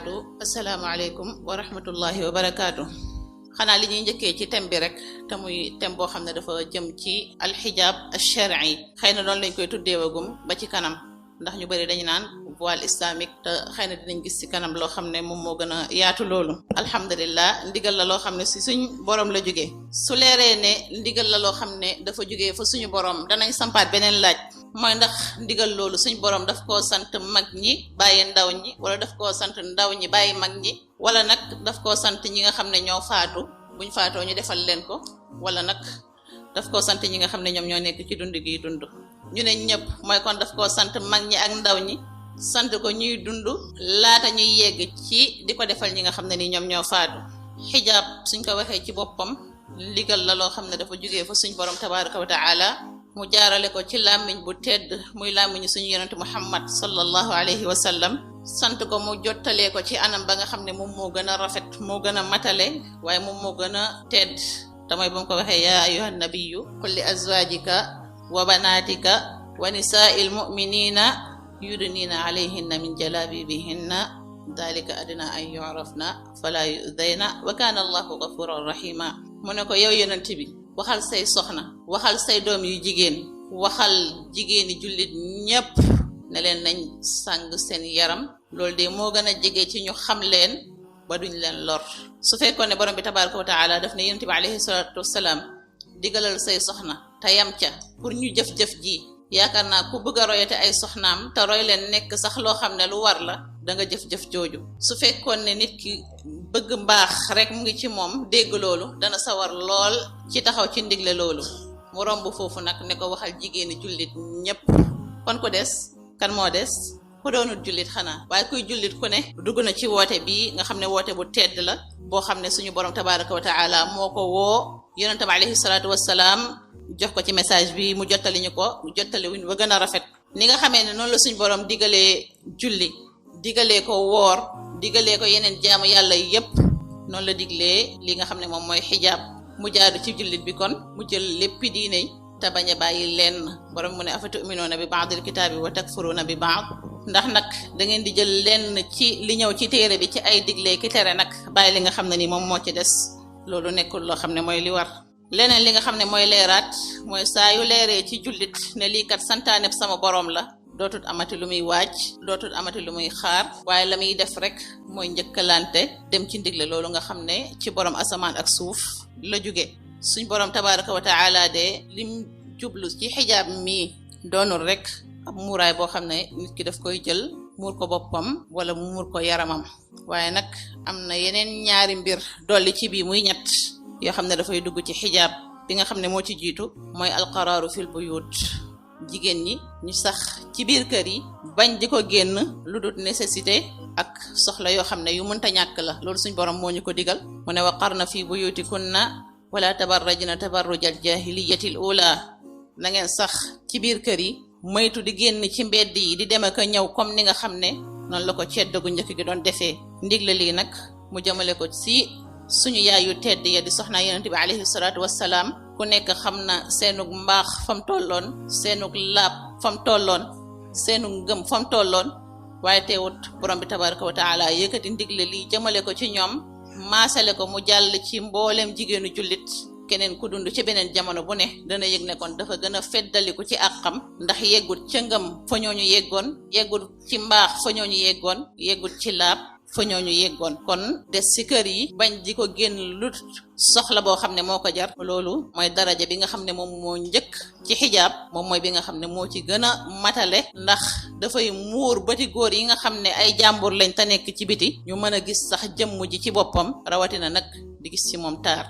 baadu assalaamu aleykum wa rahmatullahi wa barakaatu. xanaa li ñuy njëkkee ci thème bi rek te muy thème boo xam ne dafa jëm ci alxijaab alshar'i xëy na doon lañ koy tuddeewagum ba ci kanam ndax ñu bari dañu naan voile islamique te xëy na dinañ gis ci kanam loo xam ne moom moo gën a yaatu loolu. alhamdulillah ndigal la loo xam ne si suñ borom la jógee su leeree ne ndigal la loo xam ne dafa jógee fa suñu borom danañ sampaat beneen laaj mooy ndax ndigal loolu suñ borom daf koo sant mag ñi bàyyi ndaw ñi wala daf koo sant ndaw ñi bàyyi mag ñi wala nag daf koo sant ñi nga xam ne ñoo faatu buñ faatoo ñu defal leen ko wala nag daf koo sant ñi nga xam ne ñoom ñoo nekk ci dund gi dund. ñu ne ñëpp mooy kon daf koo sant mag ñi ak ndaw ñi sant ko ñuy dund laata ñuy yegg ci di ko defal ñi nga xam ne ni ñoom ñoo faatu. xijaab suñ ko waxee ci boppam ndigal la loo xam ne dafa jógee fa suñ borom tabaraka wa taala mu jaarale ko ci làmmiñ bu tedd muy làmmiñu suñu yonente muhammad sallallahu alayhi wa sallam sant ko mu jottalee ko ci anam ba nga xam ne moom moo gën a rafet moo gën a matale waaye moom moo gën a tedd te mooy ba mu ko waxee yaa ayyuhan nabiyyu qul li azwajika wa banatika wa nisaa'il mu'minina yudnina alayhinna min jalabibihinna dalika adna an yu'rafna fala yu'dayna wa kana allahu ghafuran rahima. mu ne ko yow yonent bi waxal say soxna waxal say doom yu jigéen waxal jigéeni jullit ñépp ne leen nañ sàng seen yaram loolu de moo gën a jege ci ñu xam leen ba duñ leen lor. su fekkoon ne borom bi tabaraka wa taala daf ne yonent bi alayhi salatu wassalaam digalal say soxna te yam ca pour ñu jëf-jëf ji yaakaar naa ku bëgg a royate ay soxnaam te roy leen nekk sax loo xam ne lu war la da nga jëf-jëf jooju. su fekkoon ne nit ki bëgg mbaax rek mu ngi ci moom dégg loolu dana sawar lool ci taxaw ci ndigle loolu mu romb foofu nag ne ko waxal jigéeni jullit ñépp. kon ko des kan moo des ku doonul jullit xanaa waaye kuy jullit ku ne dugg na ci woote bii nga xam ne woote bu tedd la boo xam ne suñu borom tabaraka wa taala moo ko woo yonente bi alayhi salaatu wassalaam jox ko ci message bi mu jottali ñu ko jottali wuñ ba gën a rafet. ni nga xamee ne noonu la suñu borom digalee julli digalee ko woor digalee ko yeneen jaamu yàlla yépp noonu la diglee li nga xam ne moom mooy xijaab mu jaadu ci jullit bi kon mu jël léppi diine te bañ a bàyyi lenn. borom mu ne afa tu'minuuna bi ba'dil kitaabi wa takfuruuna bi ba'd ndax nag da ngeen di jël lenn ci li ñëw ci téere bi ci ay diglee ki tere nag bàyyi li nga xam ne ni moom moo ci des. loolu nekkul loo xam ne mooy li war. leneen li nga xam ne mooy leeraat mooy saa yu leeree ci jullit ne lii kat santaaneb sama borom la dootul amati lu muy waaj dootul amati lu muy xaar waaye la muy def rek mooy njëkkalante dem ci ndigle loolu nga xam ne ci borom asamaan ak suuf la jóge. suñ borom tabaraka wa taala de lim jublu ci xijaab mii doonul rek ab muuraay boo xam ne nit ki daf koy jël muur ko boppam wala mu muur ko yaramam waaye nag am na yeneen ñaari mbir dolli ci bii muy ñett yoo xam ne dafay dugg ci xijaab. bi nga xam ne moo ci jiitu mooy alqaraaru fil buyut jigéen ñi ñu sax ci biir kër yi bañ di ko génn lu dul nécessité ak soxla yoo xam ne yu mënta ñàkk la. loolu suñ borom moo ñu ko digal mu ne waqarna fi buyutikunna wala tabarrajna tabarrujal jahiliyatil ula na ngeen sax ci biir kër yi moytu di génn ci mbedd yi di dem ak a ñëw comme ni nga xam ne noonu la ko ceddagu njëkk gi doon defee. ndigle lii nag mu jëmale ko ci suñu yaay yu tedd ya di soxna yonent bi alayhi salaatu wassalaam ku nekk xam na seenug mbaax fam tolloon seenug laab fam tolloon seenug ngëm fam tolloon waaye teewut borom bi tabaraka wa taala yëkkati ndigle lii jëmale ko ci ñoom maasale ko mu jàll ci mbooleem jigéenu jullit. keneen ku dund ci beneen jamono bu ne dana yëg ne kon dafa gën a feddaliku ci àqam ndax yeggul ca ngëm fa ñooñu yeggoon yeggul ci mbaax fa ñooñu yeggoon yeggul ci laab fa ñooñu yeggoon. kon des ci kër yi bañ di ko génn lu soxla boo xam ne moo ko jar. loolu mooy daraja bi nga xam ne moom moo njëkk ci xijaab moom mooy bi nga xam ne moo ci gën a matale ndax dafay muur bëti góor yi nga xam ne ay jàmbur lañ te nekk ci biti ñu mën a gis sax jëmm ji ci boppam rawatina nag di gis ci moom taar.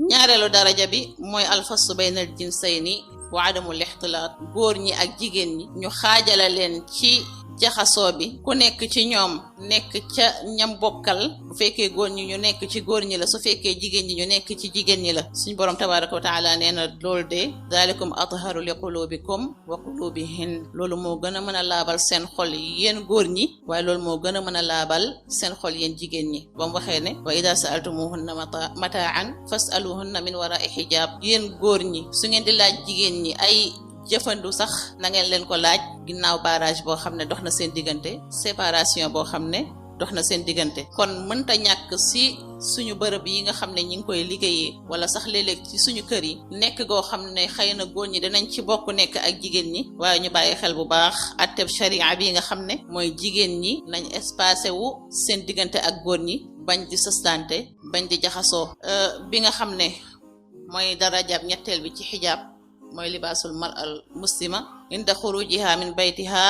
ñaareelu daraja bi mooy alfasu baynal jinsayni wa adamul ixtilaat góor ñi ak jigéen ñi ñu xaajala leen ci jaxasoo bi ku nekk ci ñoom nekk ca ñam bokkal bu fekkee góor ñi ñu nekk ci góor ñi la su fekkee jigéen ñi ñu nekk ci jigéen ñi la. suñ borom tabaraka wa taala nee na loolu de dalikum atharu li qulubikum wa qulubihin loolu moo gën a mën a laabal seen xol yéen góor ñi waaye loolu moo gën a mën a laabal seen xol yéen jigéen ñi ba mu waxee ne wa ida saaltumuhunna mataan fasaluhunna min wara'i hijab yéen góor ñi su ngeen di laaj jigéen ñi ay jëfandu sax na ngeen leen ko laaj ginnaaw barrage boo xam ne dox na seen diggante séparation boo xam ne dox na seen diggante. kon mënta ñàkk si suñu bërëb yi nga xam ne ñi ngi koy liggéeyee wala sax léeg-léeg ci suñu kër yi nekk goo xam ne xëy na góor ñi danañ ci bokk nekk ak jigéen ñi, waaye ñu bàyyi xel bu baax atteb sharia bi nga xam ne mooy jigéen ñi nañ espacé wu seen diggante ak góor ñi, bañ di sëstante, bañ di jaxasoo. bi nga xam ne mooy darajaab ñetteel bi ci xijaab mooy libaasul mar'al muslima inda xurujiha min baytiha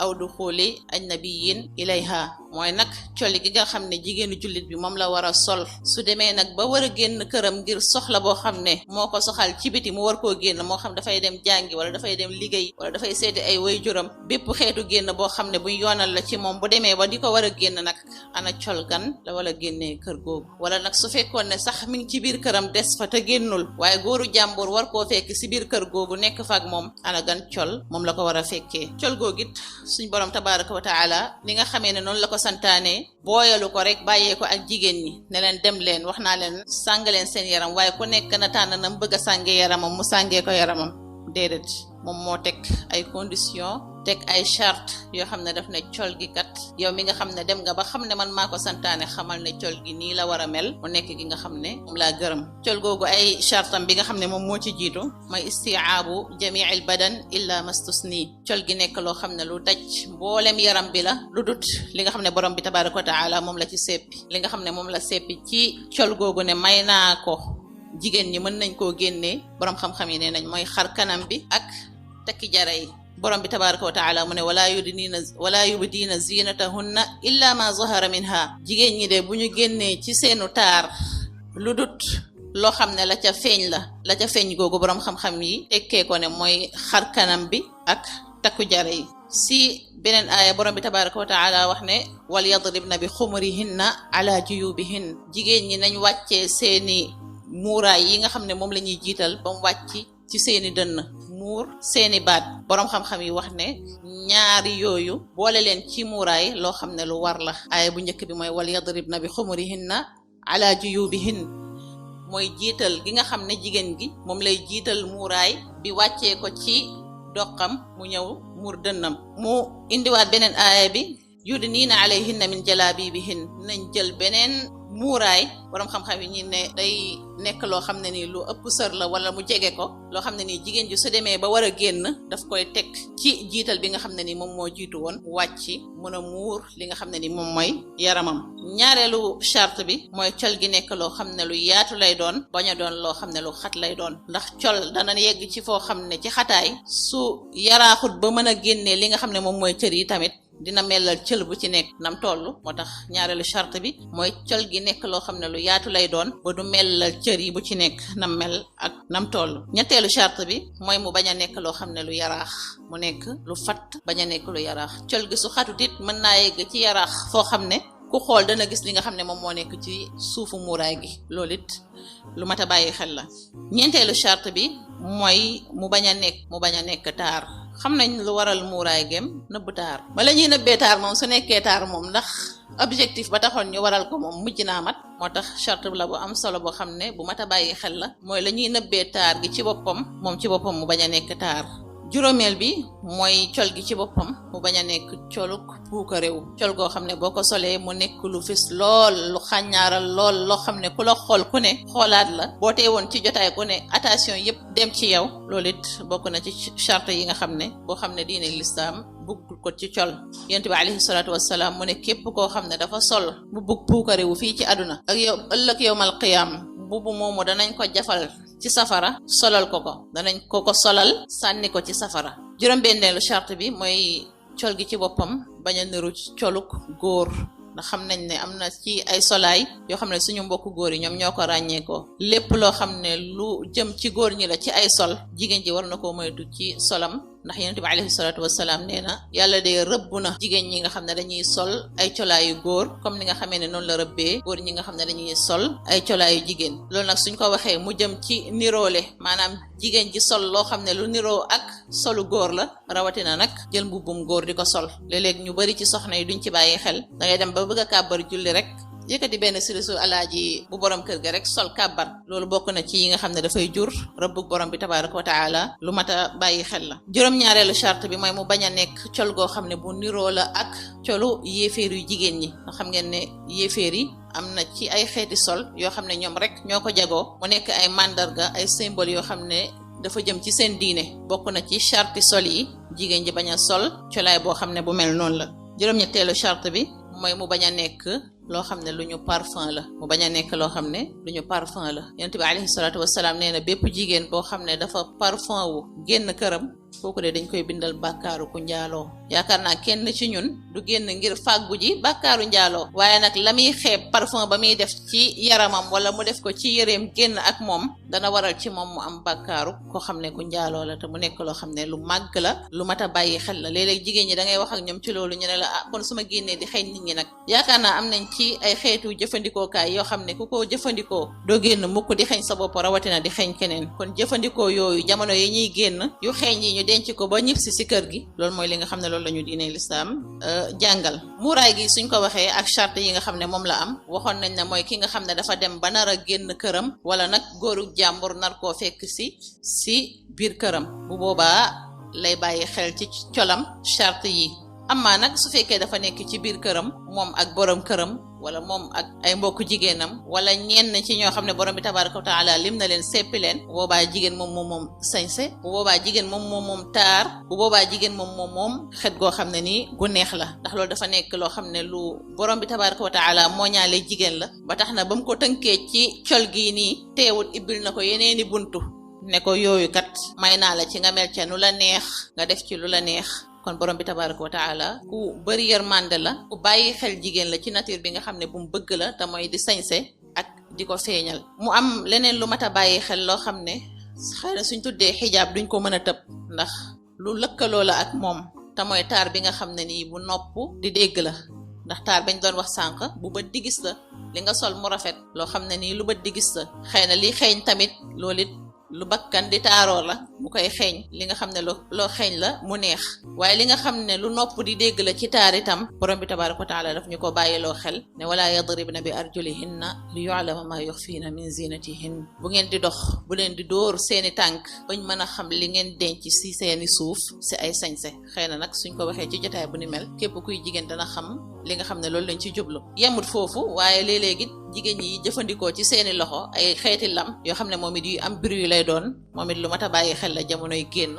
aw duxuli ajnabiyin ilayha, mooy nag colli gi nga xam ne jigéenu jullit bi moom la war a sol su demee nag ba war a génn këram ngir soxla boo xam ne moo ko soxal ci biti mu war koo génn, moo xam dafay dem jàngi wala dafay dem liggéey wala dafay seeti ay waajuram, bépp xeetu génn boo xam ne buñ yoonal la ci moom bu demee ba di ko war a génn nag ana col gan la wala génnee kër googu. wala nag su fekkoon ne sax mi ngi ci biir këram des fa te génnul, waaye góoru jàmbur war koo fekk si biir kër googu nekk fa ak moom, ana gan col moom la ko war a fekkee. col googit suñ borom tabaraka wa taala ni nga xamee ne noonu la ko santaane booyalu ko rek bàyyee ko ak jigéen ñi ne leen dem leen, wax naa leen sàng leen seen yaram, waaye ku nekk na tànn na mu bëgg a sàngee yaramam mu sàngee ko yaramam. déedéet, moom moo teg ay condition, teg ay charte yoo xam ne daf ne col gi kat yow mi nga xam ne dem nga ba xam ne man maa ko santaane, xamal ne col gi nii la war a mel mu nekk gi nga xam ne moom laa gërëm. col googu ay chartam bi nga xam ne moom moo ci jiitu mooy istiaabu jamiil badan illa mastusni, col gi nekk loo xam ne lu daj mboolem yaram bi la, lu dut li nga xam ne borom bi tabaraka wa taala moom la ci seppi, li nga xam ne moom la seppi ci col googu ne may naa ko jigéen ñi mën nañ koo génnee. borom xam-xam yi nee nañ mooy xar kanam bi ak takki jara yi. borom bi tabaraka wa taala mu ne wala yubdiina zinatahunna illa ma zahara minha, jigéen ñi de bu ñu génnee ci seenu taar lu dut loo xam ne la ca feeñ googu borom xam-xam yi tekkee ko ne mooy xar kanam bi ak takku jara yi. si beneen aaya borom bi tabaraka wa taala wax ne wal yadribna bi xumurihinna ala juyubihin, jigéen ñi nañ wàccee seeni muuraay yi nga xam ne moom la ñuy jiital ba mu wàcc ci seeni dënn, muur seeni baat. boroom xam-xam yi wax ne ñaari yooyu boole leen ci muuraay loo xam ne lu war la. aaya bu njëkk bi mooy wal yadribna bi xumurihinna ala juyubihin, mooy jiital gi nga xam ne jigéen gi moom lay jiital muuraay bi wàccee ko ci doqam mu ñëw muur dënnam. mu indiwaat beneen aaya bi yudniina alayhinna min jalaabibihin, nañ jël beneen muuraay. borom xam-xam yi ñi ne day nekk loo xam ne nii lu ëpp sër la wala mu jege ko, loo xam ne nii jigéen ji su demee ba war a génn daf koy teg ci jiital bi nga xam ne ni moom moo jiitu woon wàcc mën a muur li nga xam ne ni moom mooy yaramam. ñaareelu charte bi mooy col gi nekk loo xam ne lu yaatu lay doon, bañ a doon loo xam ne lu xat lay doon, ndax col dana yegg ci foo xam ne ci xataay su yaraaxut ba mën a génnee li nga xam ne moom mooy cër yi tamit dina melal cël bu ci nekk nam toll. moo tax ñaareelu charte bi mooy col gi nekk loo xam ne lu yaatu lay doon ba du melal cër yi bu ci nekk nam mel ak nam toll. ñetteelu charte bi mooy mu bañ a nekk loo xam ne lu yaraax, mu nekk lu fatt, bañ a nekk lu yaraax. col gi su xatut it mën naa yegg ci yaraax foo xam ne ku xool dana gis li nga xam ne moom moo nekk ci suufu muuraay gi, loolu it lu mat a bàyyi xel la. ñeenteelu charte bi mooy mu bañ a nekk taar. xam nañ lu waral muuraay gem nëbb taar, bala ñuy nëbbee taar moom su nekkee taar moom ndax objectif ba taxoon ñu waral ko moom mujj naa mat. moo tax charte la bu am solo boo xam ne bu mat a bàyyi xel la, mooy la ñuy nëbbee taar gi ci boppam moom ci boppam mu bañ a nekk taar. juróomeel bi mooy col gi ci boppam mu bañ a nekk coluk puuka réew, col goo xam ne boo ko solee mu nekk lu fis lool, lu xàññaaral lool, loo xam ne ku la xool ku ne xoolaat la, boo tee woon ci jotaay ku ne attention yépp dem ci yow. loolu it bokk na ci charte yi nga xam ne boo xam ne diine lislaam bugg ko ci col. yonent bi alayhi salaatu wassalaam mu ne képp koo xam ne dafa sol bu bugg puuka réew fii ci àdduna ak yow ëllëg yowmal qiyaam bubu moomu danañ ko jafal ci safara, solal ko danañ ko solal sànni ko ci safara. juróom-benneelu charte bi mooy col gi ci boppam bañ a niru coluk góor, ndax xam nañ ne am na ci ay solaay yoo xam ne suñu mbokku góor yi ñoom ñoo ko ràññee ko. lépp loo xam ne lu jëm ci góor ñi la ci ay sol, jigéen ji war na koo moytu ci solam, ndax yonent bi alayhi salaatu wassalaam nee na yàlla de rëbb na jigéen ñi nga xam ne dañuy sol ay colaayu góor comme ni nga xamee ne noonu la rëbbee góor ñi nga xam ne dañuy sol ay colaayu jigéen. loolu nag suñ ko waxee mu jëm ci niroole, maanaam jigéen ji sol loo xam ne lu niroo ak solu góor la, rawatina nag jël mbubbum góor di ko sol. léeg-léeg ñu bari ci soxna yi duñ ci bàyyi xel, dangay dem ba bëgg a kàbbar julli rek yëkkati benn sirisu alaaji bu borom kër ga rek sol kàbbar loolu bokk na ci yi nga xam ne dafay jur rëbbug borom bi tabaraka wa taala lu mat a bàyyi xel la. juróom-ñaareelu charte bi mooy mu bañ a nekk col goo xam ne bu niroo la ak colu yéeféer yu jigéen ñi nga xam ngeen ne yéeféer yi am na ci ay xeeti sol yoo xam ne ñoom rek ñoo ko jagoo mu nekk ay mandarga ay symbole yoo xam ne dafa jëm ci seen diine bokk na ci charte sol yi jigéen ji bañ a sol colaay boo xam ne bu mel noonu la. juróom-ñetteelu charte bi mooy mu bañ a nekk loo xam ne lu ñu parfum la mu bañ a nekk loo xam ne lu ñu parfum la. yonent bi alayhi salaatu wasalaam nee na bépp jigéen boo xam ne dafa parfum wu génn këram kooku de dañ koy bindal bàkkaaru ku njaaloo. yaakaar naa kenn ci ñun du génn ngir fàggu ji bàkkaaru njaaloo waaye nag la muy xeeb parfum ba muy def ci yaramam wala mu def ko ci yëreem génn ak moom dana waral ci moom mu am bàkkaaru koo xam ne ku njaaloo la te mu nekk loo xam ne lu màgg la lu mat a bàyyi xel la. léeg-léeg jigéen ñi da ngay wax ak ñoom ci loolu ñu ne la ah kon su ma génnee di xeeñ nit ñi nag yaakaar naa am nañ ci ay xeetu jëfandikookaay yoo xam ne ku ko jëfandikoo doo génn mukk di xeeñ sa bopp rawatina di xeeñ keneen kon jëfandikoo yooyu jamono yi ñuy génn yu xeeñ yi ñu denc ko ba ñib si kër gi loolu mooy li nga xam ne loolu la ñu diine lislaam jàngal. muuraay gi suñ ko waxee ak charte yi nga xam ne moom la am waxoon nañ ne mooy ki nga xam ne dafa dem ba nar a génn këram wala nag góoru jàmbur nar koo fekk si biir këram bu boobaa lay bàyyi xel ci colam charte yi. amaa nag su fekkee dafa nekk ci biir këram moom ak borom këram wala moom ak ay mbokku jigéenam wala ñenn ci ñoo xam ne borom bi tabaraka wa taala lim na leen seppi leen bu boobaa jigéen moom sañse bu boobaa jigéen moom taar bu boobaa jigéen moom xet goo xam ne nii gu neex la ndax loolu dafa nekk loo xam ne lu borom bi tabaraka wa taala moo ñaale jigéen la ba tax na ba mu ko tënkee ci col gii nii teewut ibbil na ko yeneeni buntu ne ko yooyu kat may naa la ci nga mel ca nu la neex nga def ci lu la neex. kon borom bi tabaraka wa taala ku bëri yërmande la ku bàyyi xel jigéen la ci nature bi nga xam ne bu mu bëgg la te mooy di sañse ak di ko feeñal. mu am leneen lu mat a bàyyi xel loo xam ne xëy na suñ tuddee xijaab duñ ko mën a tëb ndax lu lëkkaloo la ak moom te mooy taar bi nga xam ne nii bu nopp di dégg la ndax taar bañ doon wax sànq bu bët di gis la li nga sol mu rafet loo xam ne nii lu bët di gis la xëy na li xeeñ tamit loolu it lu bakkan di taaroo la mu koy xeeñ li nga xam ne loo xeeñ la mu neex waaye li nga xam ne lu nopp di dégg la ci taar itam borom bi tabaraka wa taala daf ñu ko bàyyiloo xel ne wala yadribna bi arjulihinna li yu'lama ma yukhfina min zinatihin bu ngeen di dox bu leen di dóor seeni tànk bañ mën a xam li ngeen denc si seeni suuf si ay sañse xëy na nag suñ ko waxee ci jotaay bu ni mel képp kuy jigéen dana xam li nga xam ne loolu lañ ci jublu yemut foofu waaye léeg-léegi jigéen ñi jëfandikoo ci seeni loxo ay xeeti lam yoo xam ne moom it yu am bruit lay doon moom it lu mat a bàyyi xel la jamonoy génn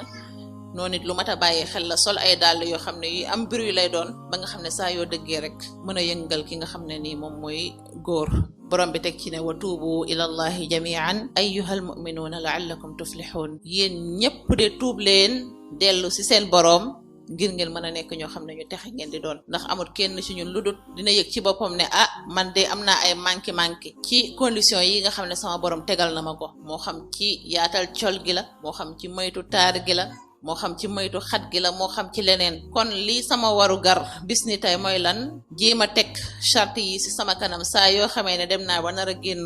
noonu it lu mat a bàyyi xel la sol ay dàll yoo xam ne yu am bruit lay doon ba nga xam ne saa yoo dëggee rek mën a yëngal ki nga xam ne nii moom mooy góor borom bi teg ci ne wa tuubu ila allahi jamian ayyuhal mu'minuuna la'allakum tuflihun yéen ñépp de tuub leen dellu ci seen boroom ngir ngeen mën a nekk ñoo xam ne ñu texe ngeen di doon ndax amul kenn ci ñun lu dul dina yëg ci boppam ne ah man de am naa ay manqué ci condition yi nga xam ne sama borom tegal na ma ko moo xam ci yaatal col gi la moo xam ci moytu taar gi la moo xam ci moytu xat gi la moo xam ci leneen kon lii sama waru gar bis ni tey mooy lan jéem a teg charte yi ci sama kanam saa yoo xamee ne dem naa ba nar a génn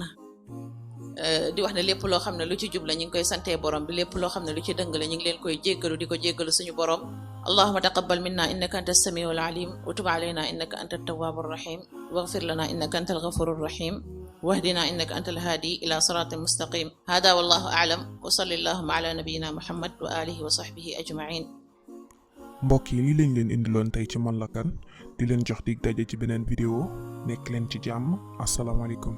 di wax ne lépp loo xam ne lu ci jub la ñu ngi koy santee borom bi lépp loo xam ne lu ci dëng la ñu ngi leen koy jéggalu di ko jéggalu suñu borom allahumma taqabbal minna innaka anta as-sami'ul alim wa tub alayna innaka anta at-tawwabur rahim waghfir lana innaka anta al-ghafurur rahim wahdina innaka anta al-hadi ila siratin mustaqim hada wallahu a'lam wa sallallahu ala nabiyyina muhammad wa alihi wa sahbihi ajma'in. mbokk yi lii lañ leen indiloon tey ci Man la Kan di leen jox dig daje ci beneen vidéo nekk leen ci jàmm asalaamaaleykum.